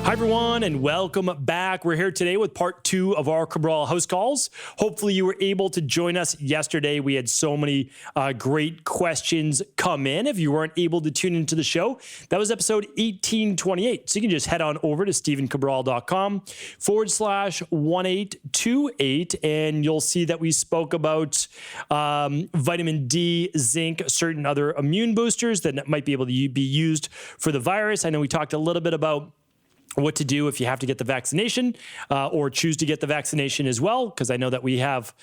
Hi, everyone, and welcome back. We're here today with part 2 of our Cabral House Calls. Hopefully, you were able to join us yesterday. We had so many great questions come in. If you weren't able to tune into the show, that was episode 1828. So you can just head on over to stephencabral.com/1828, and you'll see that we spoke about vitamin D, zinc, certain other immune boosters that might be able to be used for the virus. I know we talked a little bit about what to do if you have to get the vaccination or choose to get the vaccination as well, because I know that we have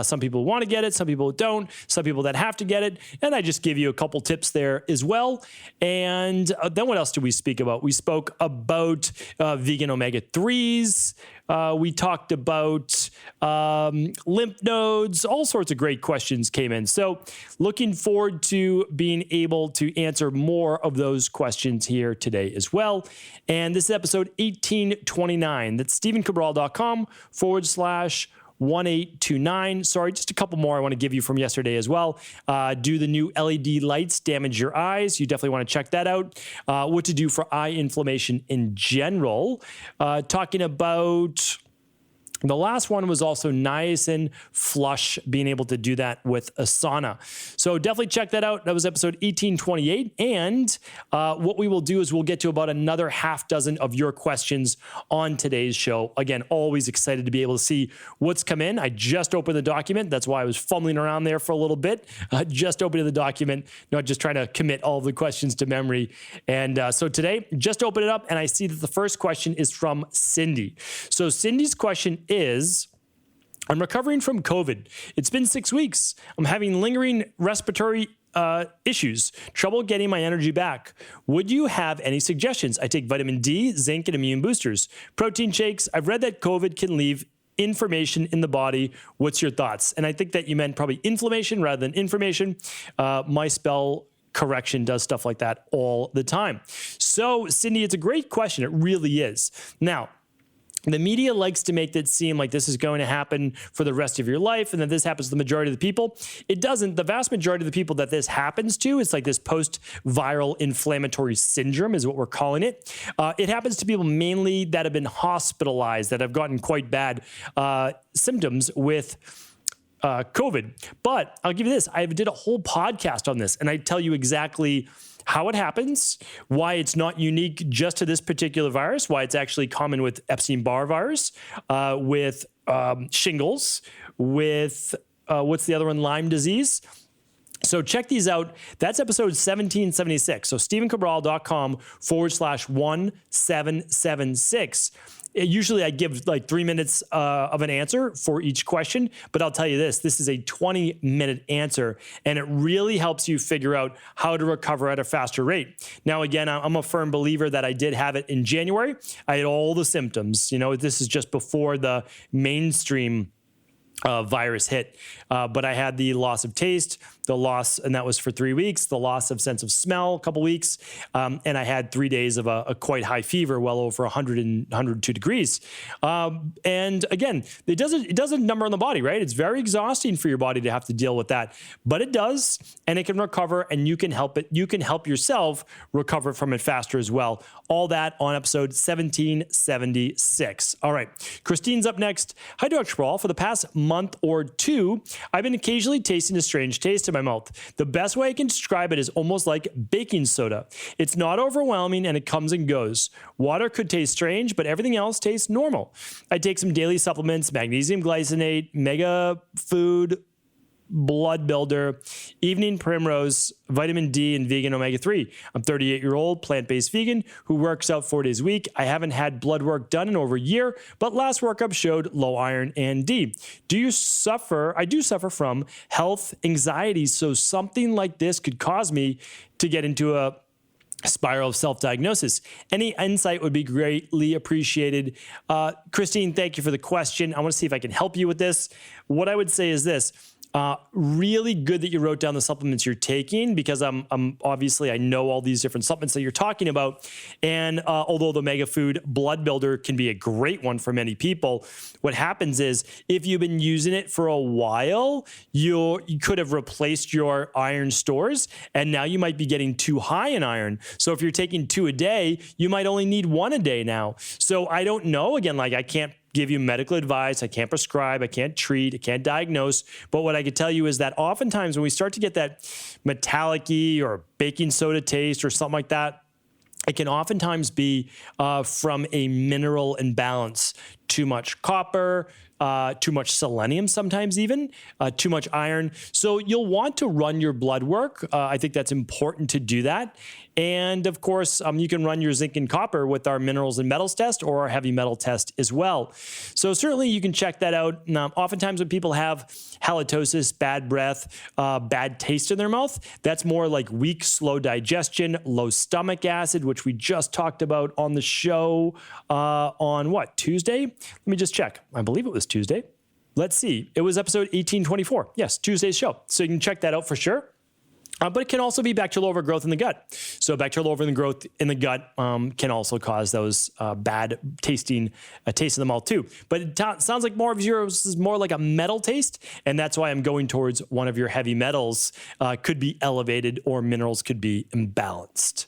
some people who want to get it, some people who don't, some people that have to get it, and I just give you a couple tips there as well. And then what else did we speak about? We spoke about vegan omega-3s. We talked about lymph nodes. All sorts of great questions came in. So looking forward to being able to answer more of those questions here today as well. And this is episode 1829. That's stephencabral.com/1829. Sorry, just a couple more I want to give you from yesterday as well. Do the new LED lights damage your eyes? You definitely want to check that out. What to do for eye inflammation in general. Talking about... The last one was also niacin flush, being able to do that with a sauna. So definitely check that out. That was episode 1828. And what we will do is we'll get to about another half dozen of your questions on today's show. Again, always excited to be able to see what's come in. I just opened the document. That's why I was fumbling around there for a little bit. Just opening the document, not just trying to commit all of the questions to memory. And so today, just open it up and I see that the first question is from Cindy. So Cindy's question is, I'm recovering from COVID. It's been 6 weeks. I'm having lingering respiratory issues, trouble getting my energy back. Would you have any suggestions? I take vitamin D, zinc, and immune boosters. Protein shakes. I've read that COVID can leave inflammation in the body. What's your thoughts? And I think that you meant probably inflammation rather than information. My spell correction does stuff like that all the time. So, Cindy, it's a great question. It really is. Now, the media likes to make it seem like this is going to happen for the rest of your life and that this happens to the majority of the people. It doesn't. The vast majority of the people that this happens to, it's like this post-viral inflammatory syndrome is what we're calling it. It happens to people mainly that have been hospitalized, that have gotten quite bad symptoms with COVID. But I'll give you this. I did a whole podcast on this, and I tell you exactly how it happens, why it's not unique just to this particular virus, why it's actually common with Epstein-Barr virus, with shingles, with what's the other one, Lyme disease. So check these out. That's episode 1776. So stephencabral.com/1776. Usually I give like 3 minutes of an answer for each question, but I'll tell you this is a 20-minute answer, and it really helps you figure out how to recover at a faster rate. Now, again, I'm a firm believer that I did have it in January. I had all the symptoms. You know, this is just before the mainstream virus hit, but I had the loss of taste, the loss, and that was for 3 weeks, the loss of sense of smell, a couple weeks, and I had 3 days of a quite high fever, well over 102 degrees. And again, it does a number on the body, right? It's very exhausting for your body to have to deal with that, but it does, and it can recover, and you can help it. You can help yourself recover from it faster as well. All that on episode 1776. All right, Christine's up next. Hi, Dr. Cabral. For the past month or two, I've been occasionally tasting a strange taste in my mouth. The best way I can describe it is almost like baking soda. It's not overwhelming and it comes and goes. Water could taste strange, but everything else tastes normal. I take some daily supplements, magnesium glycinate, mega food, blood builder, evening primrose, vitamin D, and vegan omega-3. I'm 38-year-old plant-based vegan who works out 4 days a week. I haven't had blood work done in over a year, but last workup showed low iron and D. I do suffer from health anxiety, so something like this could cause me to get into a spiral of self-diagnosis. Any insight would be greatly appreciated. Christine, thank you for the question. I want to see if I can help you with this. What I would say is this. Really good that you wrote down the supplements you're taking, because I'm obviously I know all these different supplements that you're talking about. And although the Mega Food Blood Builder can be a great one for many people, what happens is if you've been using it for a while, you could have replaced your iron stores, and now you might be getting too high in iron. So if you're taking 2 a day, you might only need 1 a day now. So I don't know. Again, like I can't give you medical advice. I can't prescribe. I can't treat. I can't diagnose. But what I could tell you is that oftentimes when we start to get that metallic-y or baking soda taste or something like that, it can oftentimes be from a mineral imbalance. Too much copper, too much selenium sometimes even, too much iron. So you'll want to run your blood work. I think that's important to do that. And of course, you can run your zinc and copper with our minerals and metals test or our heavy metal test as well. So certainly you can check that out. Oftentimes when people have halitosis, bad breath, bad taste in their mouth, that's more like weak, slow digestion, low stomach acid, which we just talked about on the show on what, Tuesday? Let me just check. I believe it was Tuesday. Let's see. It was episode 1824. Yes, Tuesday's show. So you can check that out for sure. But it can also be bacterial overgrowth in the gut. So bacterial overgrowth in the gut can also cause those bad tasting taste in the mouth too. But it sounds like more of yours is more like a metal taste, and that's why I'm going towards one of your heavy metals could be elevated or minerals could be imbalanced.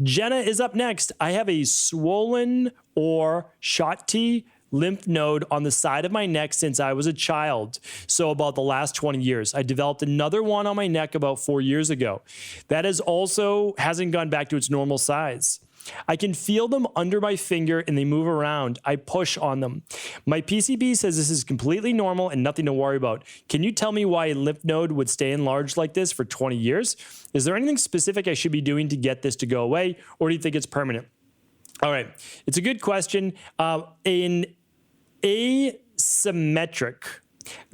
Jenna is up next. I have a swollen or shot T lymph node on the side of my neck since I was a child. So about the last 20 years. I developed another one on my neck about 4 years ago. That is also hasn't gone back to its normal size. I can feel them under my finger and they move around. I push on them. My PCP says this is completely normal and nothing to worry about. Can you tell me why a lymph node would stay enlarged like this for 20 years? Is there anything specific I should be doing to get this to go away, or do you think it's permanent? All right, it's a good question. An asymmetric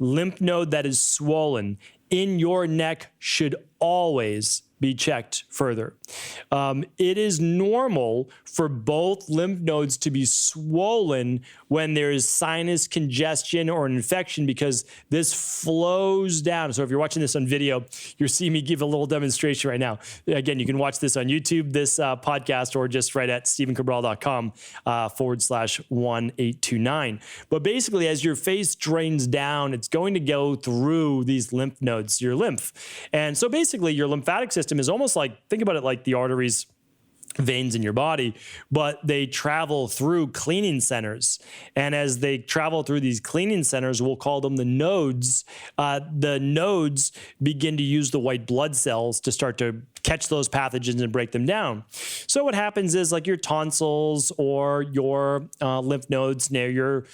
lymph node that is swollen in your neck should always be checked further. It is normal for both lymph nodes to be swollen when there is sinus congestion or an infection, because this flows down. So if you're watching this on video, you're seeing me give a little demonstration right now. Again, you can watch this on YouTube, this podcast, or just right at stevencabral.com/1829. But basically, as your face drains down, it's going to go through these lymph nodes, your lymph. And so basically, your lymphatic system is almost like, think about it like the arteries, veins in your body, but they travel through cleaning centers. And as they travel through these cleaning centers, we'll call them the nodes begin to use the white blood cells to start to catch those pathogens and break them down. So what happens is like your tonsils or your lymph nodes near your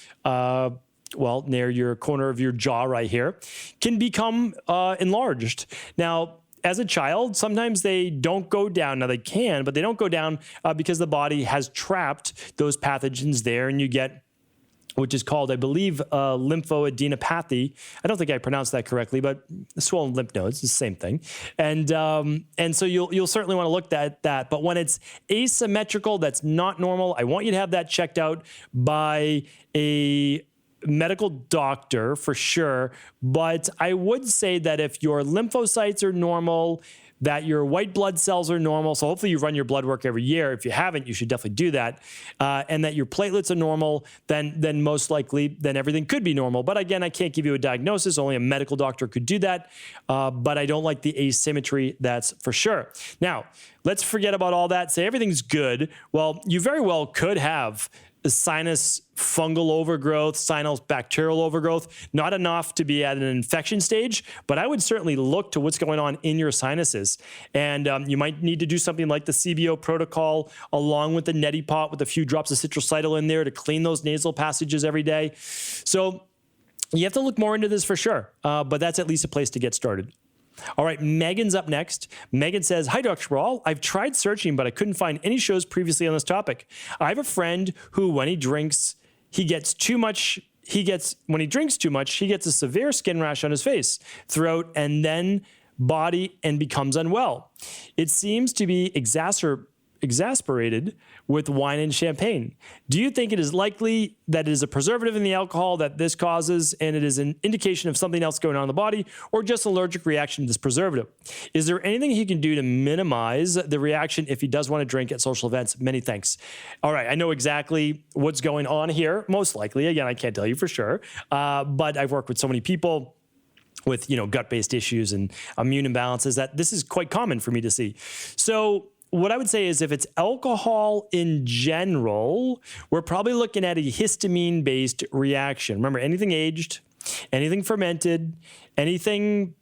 near your corner of your jaw right here can become enlarged. Now, as a child, sometimes they don't go down. Now they can, but they don't go down because the body has trapped those pathogens there, and you get, which is called, I believe, lymphoadenopathy. I don't think I pronounced that correctly, but swollen lymph nodes is the same thing. And so you'll certainly want to look at that. But when it's asymmetrical, that's not normal. I want you to have that checked out by a medical doctor for sure. But I would say that if your lymphocytes are normal, that your white blood cells are normal, so hopefully you run your blood work every year. If you haven't, you should definitely do that. And that your platelets are normal, then most likely, then everything could be normal. But again, I can't give you a diagnosis. Only a medical doctor could do that. But I don't like the asymmetry, that's for sure. Now, let's forget about all that. Say everything's good. Well, you very well could have sinus fungal overgrowth, sinus bacterial overgrowth, not enough to be at an infection stage, but I would certainly look to what's going on in your sinuses. And you might need to do something like the CBO protocol along with the neti pot with a few drops of citruscytal in there to clean those nasal passages every day. So you have to look more into this for sure, but that's at least a place to get started. All right, Megan's up next. Megan says, "Hi, Dr. Cabral. I've tried searching, but I couldn't find any shows previously on this topic. I have a friend who, when he drinks too much, he gets a severe skin rash on his face, throat, and then body, and becomes unwell. It seems to be exacerbated exasperated with wine and champagne. Do you think it is likely that it is a preservative in the alcohol that this causes and it is an indication of something else going on in the body, or just allergic reaction to this preservative? Is there anything he can do to minimize the reaction if he does want to drink at social events? Many thanks. All right, I know exactly what's going on here, most likely. Again, I can't tell you for sure, but I've worked with so many people with, gut-based issues and immune imbalances that this is quite common for me to see. So what I would say is if it's alcohol in general, we're probably looking at a histamine-based reaction. Remember, anything aged, anything fermented, anything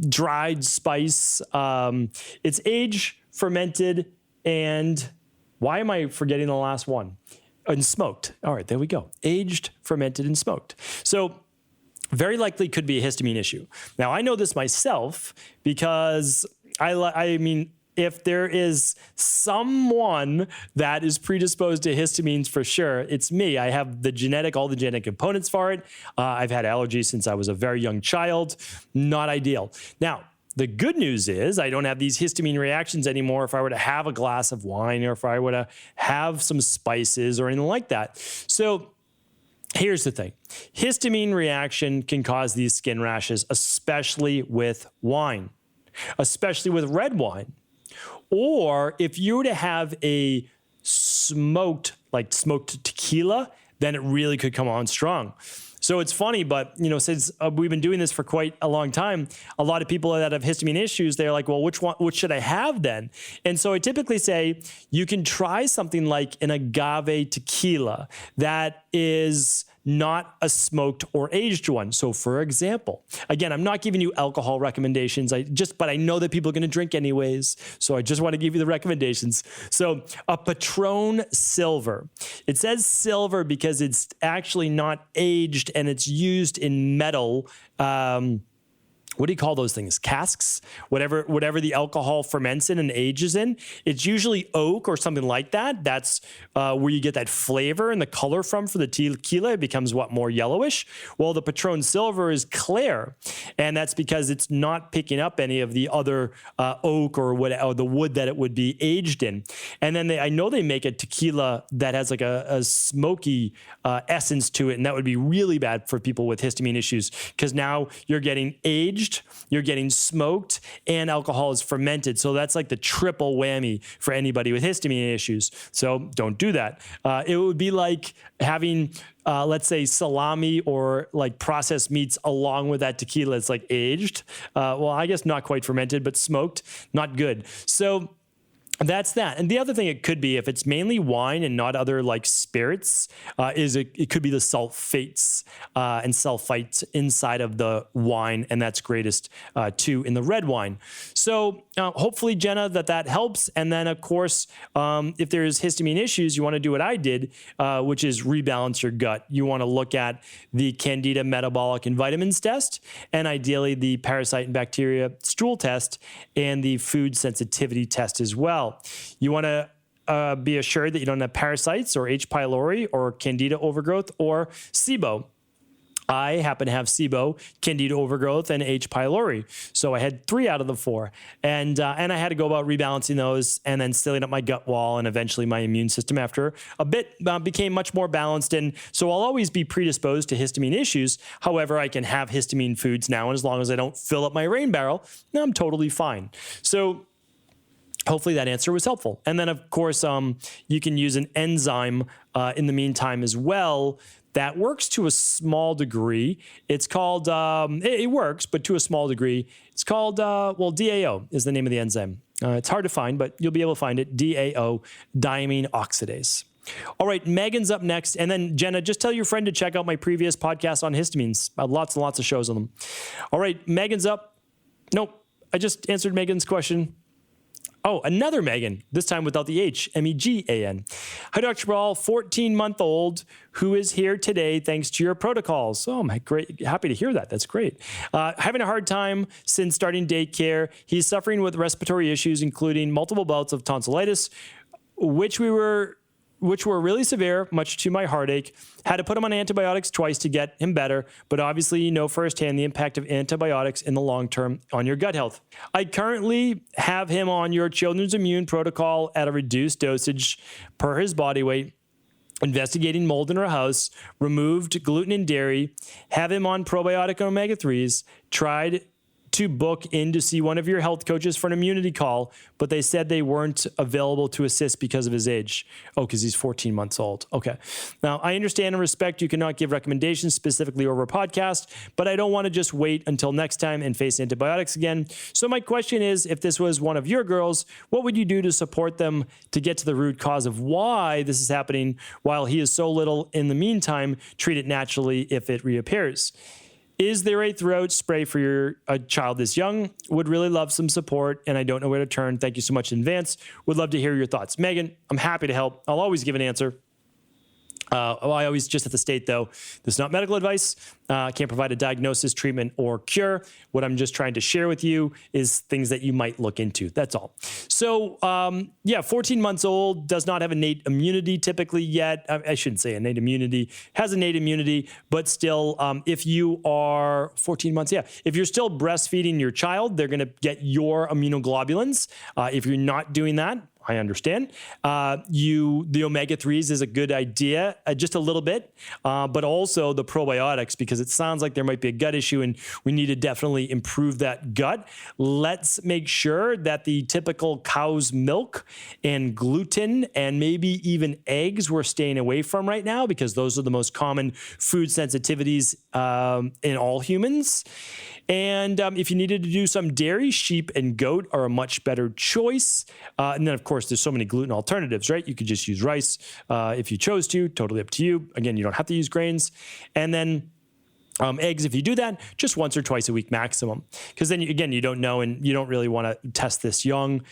dried spice, it's aged, fermented, and why am I forgetting the last one? And smoked. All right, there we go. Aged, fermented, and smoked. So very likely could be a histamine issue. Now, I know this myself because I mean, if there is someone that is predisposed to histamines for sure, it's me. I have all the genetic components for it. I've had allergies since I was a very young child. Not ideal. Now, the good news is I don't have these histamine reactions anymore if I were to have a glass of wine or if I were to have some spices or anything like that. So here's the thing. Histamine reaction can cause these skin rashes, especially with wine, especially with red wine. Or if you were to have a smoked tequila, then it really could come on strong. So it's funny, but since we've been doing this for quite a long time, a lot of people that have histamine issues, they're like, well, which should I have then? And so I typically say you can try something like an agave tequila that is not a smoked or aged one. So for example, again, I'm not giving you alcohol recommendations, but I know that people are going to drink anyways. So I just want to give you the recommendations. So a Patron Silver. It says silver because it's actually not aged and it's used in metal. What do you call those things? Casks? Whatever the alcohol ferments in and ages in. It's usually oak or something like that. That's where you get that flavor and the color from for the tequila. It becomes more yellowish. Well, the Patron Silver is clear, and that's because it's not picking up any of the other oak or the wood that it would be aged in. And then I know they make a tequila that has like a smoky essence to it, and that would be really bad for people with histamine issues because now you're getting aged, you're getting smoked, and alcohol is fermented. So that's like the triple whammy for anybody with histamine issues. So don't do that. It would be like having, let's say, salami or like processed meats along with that tequila. It's like aged. Well, I guess not quite fermented, but smoked. Not good. So that's that. And the other thing it could be, if it's mainly wine and not other like spirits, it could be the sulfates and sulfites inside of the wine, and that's greatest too in the red wine. So hopefully, Jenna, that helps. And then, of course, if there's histamine issues, you want to do what I did, which is rebalance your gut. You want to look at the Candida metabolic and vitamins test, and ideally the parasite and bacteria stool test and the food sensitivity test as well. You want to be assured that you don't have parasites or H. pylori or Candida overgrowth or SIBO. I happen to have SIBO, Candida overgrowth, and H. pylori. So I had 3 out of the 4. And I had to go about rebalancing those and then sealing up my gut wall, and eventually my immune system after a bit became much more balanced. And so I'll always be predisposed to histamine issues. However, I can have histamine foods now, and as long as I don't fill up my rain barrel, I'm totally fine. So hopefully that answer was helpful. And then, of course, you can use an enzyme in the meantime as well that works to a small degree. It's called, it works, but to a small degree. It's called, DAO is the name of the enzyme. It's hard to find, but you'll be able to find it, DAO, diamine oxidase. All right, Megan's up next. And then, Jenna, just tell your friend to check out my previous podcast on histamines. Lots and lots of shows on them. All right, Megan's up. Nope, I just answered Megan's question. Oh, another Megan, this time without the H, Megan. Hi, Dr. Cabral, 14-month-old who is here today thanks to your protocols. Oh, my great. Happy to hear that. That's great. Having a hard time since starting daycare. He's suffering with respiratory issues, including multiple bouts of tonsillitis, which we were which were really severe, much to my heartache. Had to put him on antibiotics twice to get him better, but obviously you know firsthand the impact of antibiotics in the long term on your gut health. I currently have him on your children's immune protocol at a reduced dosage per his body weight, investigating mold in our house, removed gluten and dairy, have him on probiotic and omega-3s, tried to book in to see one of your health coaches for an immunity call, but they said they weren't available to assist because of his age. Oh, because he's 14 months old. Okay. Now, I understand and respect you cannot give recommendations specifically over a podcast, but I don't want to just wait until next time and face antibiotics again. So my question is, if this was one of your girls, what would you do to support them to get to the root cause of why this is happening while he is so little? In the meantime, treat it naturally if it reappears. Is there a throat spray for your child this young? Would really love some support, and I don't know where to turn. Thank you so much in advance. Would love to hear your thoughts. Megan, I'm happy to help. I'll always give an answer. I always just have to state, though, this is not medical advice. I can't provide a diagnosis, treatment, or cure. What I'm just trying to share with you is things that you might look into. That's all. So, 14 months old, does not have innate immunity typically yet. I shouldn't say innate immunity. Has innate immunity, but still, if you are 14 months, if you're still breastfeeding your child, they're going to get your immunoglobulins. If you're not doing that, I understand. The omega-3s is a good idea, just a little bit, but also the probiotics, because it sounds like there might be a gut issue and we need to definitely improve that gut. Let's make sure that the typical cow's milk and gluten and maybe even eggs we're staying away from right now, because those are the most common food sensitivities in all humans. And if you needed to do some dairy, sheep and goat are a much better choice. And then, of course, there's so many gluten alternatives, right? You could just use rice if you chose to, totally up to you. Again, you don't have to use grains. And then eggs, if you do that, just once or twice a week maximum. Because then, again, you don't know and you don't really want to test this young.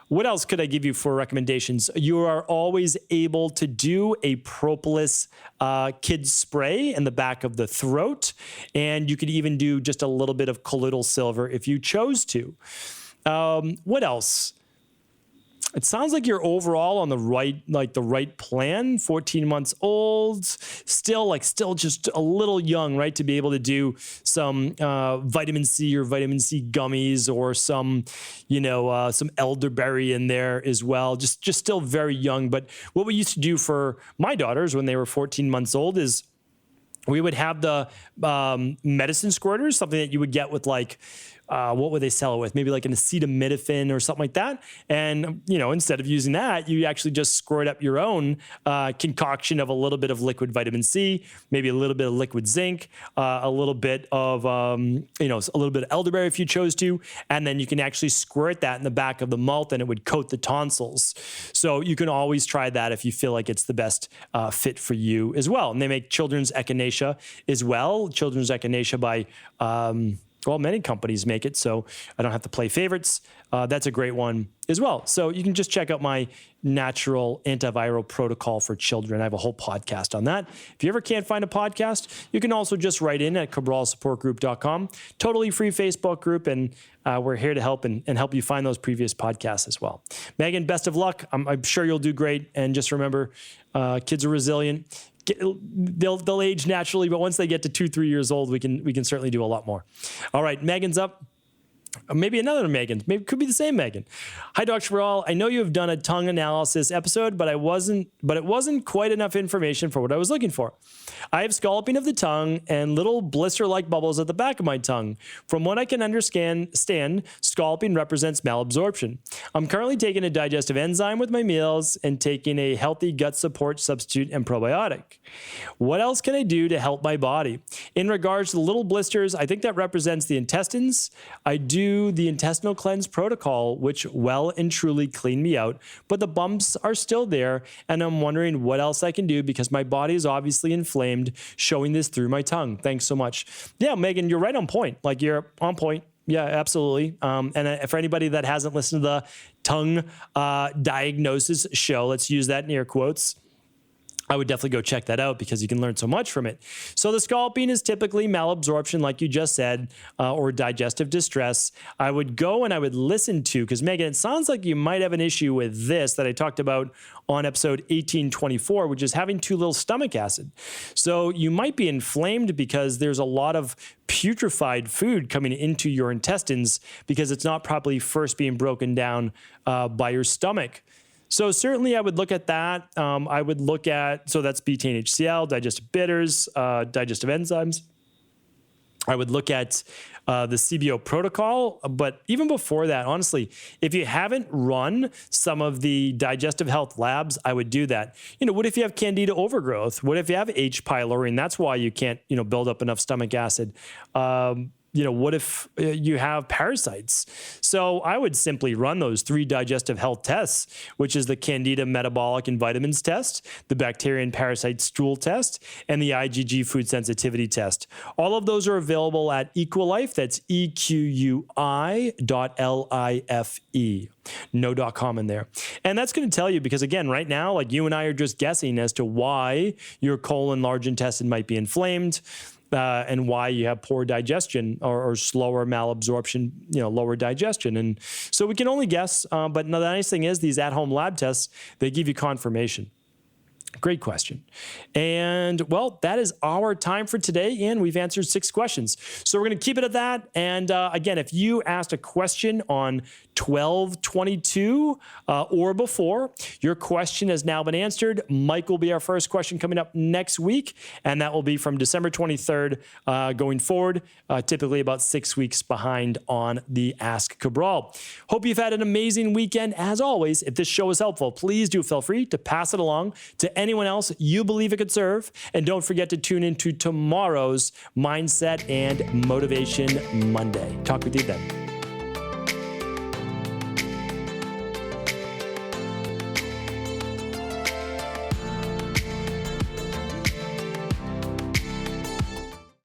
What else could I give you for recommendations? You are always able to do a propolis kid spray in the back of the throat, and you could even do just a little bit of colloidal silver if you chose to. What else? It sounds like you're overall on the right plan. 14 months old, still just a little young, right? To be able to do some vitamin C or vitamin C gummies or some elderberry in there as well. Just still very young. But what we used to do for my daughters when they were 14 months old is we would have the medicine squirters, something that you would get with what would they sell it with? Maybe like an acetaminophen or something like that. And, instead of using that, you actually just squirt up your own concoction of a little bit of liquid vitamin C, maybe a little bit of liquid zinc, a little bit of, a little bit of elderberry if you chose to. And then you can actually squirt that in the back of the mouth and it would coat the tonsils. So you can always try that if you feel like it's the best fit for you as well. And they make children's echinacea as well. Children's echinacea by... many companies make it, so I don't have to play favorites. That's a great one as well. So you can just check out my natural antiviral protocol for children. I have a whole podcast on that. If you ever can't find a podcast, you can also just write in at cabralsupportgroup.com. Totally free Facebook group, and we're here to help and help you find those previous podcasts as well. Megan, best of luck. I'm sure you'll do great. And just remember, kids are resilient. They'll age naturally, but once they get to 2-3 years old, we can certainly do a lot more. All right, Megan's up. Maybe another Megan. Maybe it could be the same Megan. Hi, Dr. Cabral. I know you have done a tongue analysis episode, but it wasn't quite enough information for what I was looking for. I have scalloping of the tongue and little blister-like bubbles at the back of my tongue. From what I can understand, scalloping represents malabsorption. I'm currently taking a digestive enzyme with my meals and taking a healthy gut support substitute and probiotic. What else can I do to help my body? In regards to the little blisters, I think that represents the intestines. I do the intestinal cleanse protocol, which well and truly cleaned me out, but the bumps are still there, and I'm wondering what else I can do because my body is obviously inflamed, showing this through my tongue. Thanks so much. Yeah, Megan, you're right on point. You're on point. Yeah, absolutely. And for anybody that hasn't listened to the tongue diagnosis show, let's use that in air quotes. I would definitely go check that out because you can learn so much from it. So the scalping is typically malabsorption, like you just said, or digestive distress. I would go and I would listen to, because Megan, it sounds like you might have an issue with this that I talked about on episode 1824, which is having too little stomach acid. So you might be inflamed because there's a lot of putrefied food coming into your intestines because it's not properly first being broken down by your stomach. So certainly I would look at that. I would look at, so that's betaine HCl, digestive bitters, digestive enzymes. I would look at the CBO protocol. But even before that, honestly, if you haven't run some of the digestive health labs, I would do that. What if you have candida overgrowth? What if you have H. pylori and that's why you can't, build up enough stomach acid? What if you have parasites? So I would simply run those 3 digestive health tests, which is the Candida metabolic and vitamins test, the bacteria and parasite stool test, and the IgG food sensitivity test. All of those are available at Equilife. That's EQUI.LIFE. No .com in there. And that's going to tell you, because again, right now, like you and I are just guessing as to why your colon, large intestine might be inflamed. And why you have poor digestion or slower malabsorption, lower digestion. And so we can only guess. But the nice thing is these at-home lab tests, they give you confirmation. Great question. And well, that is our time for today. And we've answered 6 questions. So we're going to keep it at that. And again, if you asked a question on 12/22 or before, your question has now been answered. Mike will be our first question coming up next week. And that will be from December 23rd going forward, typically about 6 weeks behind on the Ask Cabral. Hope you've had an amazing weekend. As always, if this show is helpful, please do feel free to pass it along to anyone else you believe it could serve. And don't forget to tune into tomorrow's Mindset and Motivation Monday. Talk with you then.